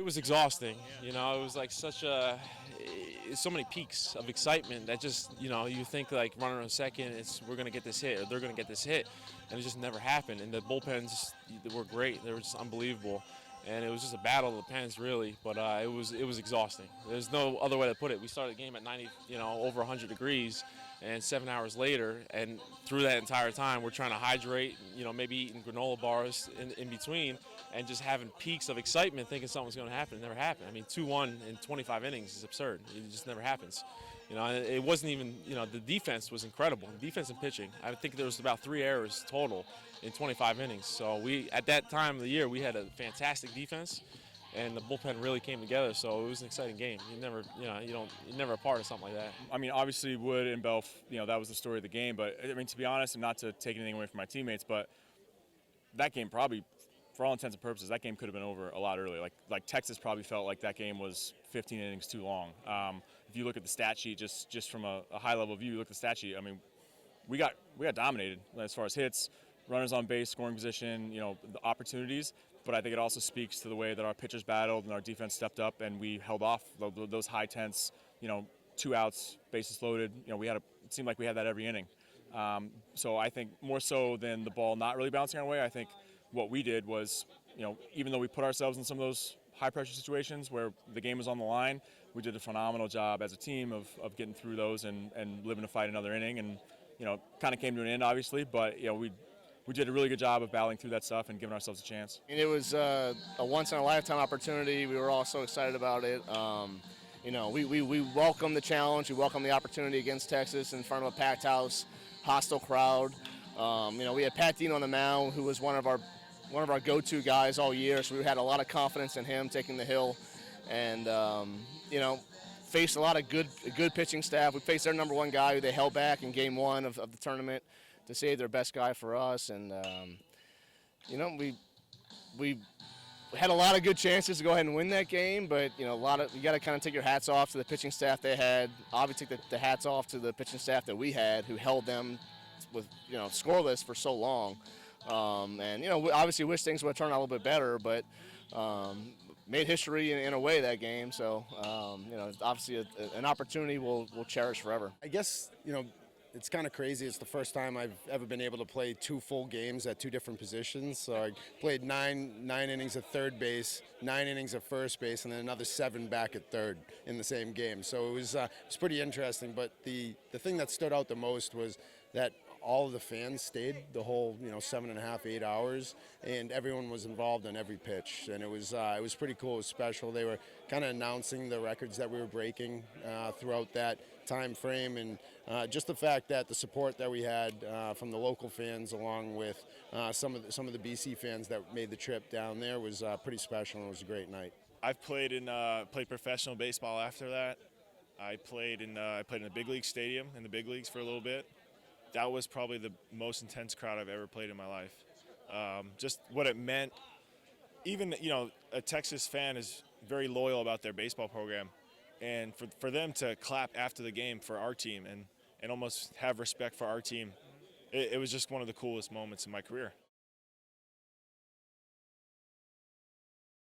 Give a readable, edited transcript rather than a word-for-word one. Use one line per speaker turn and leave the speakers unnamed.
It was exhausting. You know, it was like so many peaks of excitement that just, you think like running on second, we're gonna get this hit or they're gonna get this hit, and it just never happened. And the bullpens were great; they were just unbelievable, and it was just a battle of the pens really. But it was exhausting. There's no other way to put it. We started the game at 90, over 100 degrees, and 7 hours later, and through that entire time, we're trying to hydrate, maybe eating granola bars in between, and just having peaks of excitement, thinking something's going to happen. It never happened. I mean, 2-1 in 25 innings is absurd. It just never happens. And it wasn't even, the defense was incredible. Defense and pitching. I think there was about 3 errors total in 25 innings. So at that time of the year, we had a fantastic defense, and the bullpen really came together. So it was an exciting game. You're never a part of something like that.
I mean, obviously Wood and Belf, that was the story of the game. But I mean, to be honest, and not to take anything away from my teammates, but that game probably, for all intents and purposes, that game could have been over a lot earlier. Like Texas probably felt like that game was 15 innings too long. If you look at the stat sheet, just from a high level view, you look at the stat sheet. I mean, we got dominated as far as hits, runners on base, scoring position, the opportunities. But I think it also speaks to the way that our pitchers battled and our defense stepped up, and we held off those high tense, 2 outs, bases loaded. It seemed like we had that every inning. So I think more so than the ball not really bouncing our way, I think what we did was, even though we put ourselves in some of those high pressure situations where the game was on the line, we did a phenomenal job as a team of getting through those and living to fight another inning. And, kind of came to an end, obviously, but, we did a really good job of battling through that stuff and giving ourselves a chance.
And it was a once-in-a-lifetime opportunity. We were all so excited about it. We welcome the challenge. We welcome the opportunity against Texas in front of a packed house, hostile crowd. We had Pat Dean on the mound, who was one of our go-to guys all year, so we had a lot of confidence in him taking the hill. And, faced a lot of good pitching staff. We faced their number one guy who they held back in game 1 of the tournament to save their best guy for us. And, we had a lot of good chances to go ahead and win that game, but, you got to kind of take your hats off to the pitching staff they had. Obviously, take the hats off to the pitching staff that we had, who held them with, scoreless for so long. We obviously wish things would have turned out a little bit better, but made history in a way that game. So, obviously an opportunity we'll cherish forever.
I guess, it's kind of crazy. It's the first time I've ever been able to play 2 full games at 2 different positions. So I played nine innings at third base, 9 innings at first base, and then another 7 back at third in the same game. So it was pretty interesting. But the thing that stood out the most was that all of the fans stayed the whole 7.5, 8 hours, and everyone was involved in every pitch, and it was pretty cool. It was special. They were kind of announcing the records that we were breaking throughout that time frame, and just the fact that the support that we had from the local fans, along with some of the BC fans that made the trip down there, was pretty special, and it was a great night.
I've played professional baseball after that. I played in a big league stadium in the big leagues for a little bit. That was probably the most intense crowd I've ever played in my life. Just what it meant. Even, a Texas fan is very loyal about their baseball program. And for them to clap after the game for our team and almost have respect for our team, it was just one of the coolest moments in my career.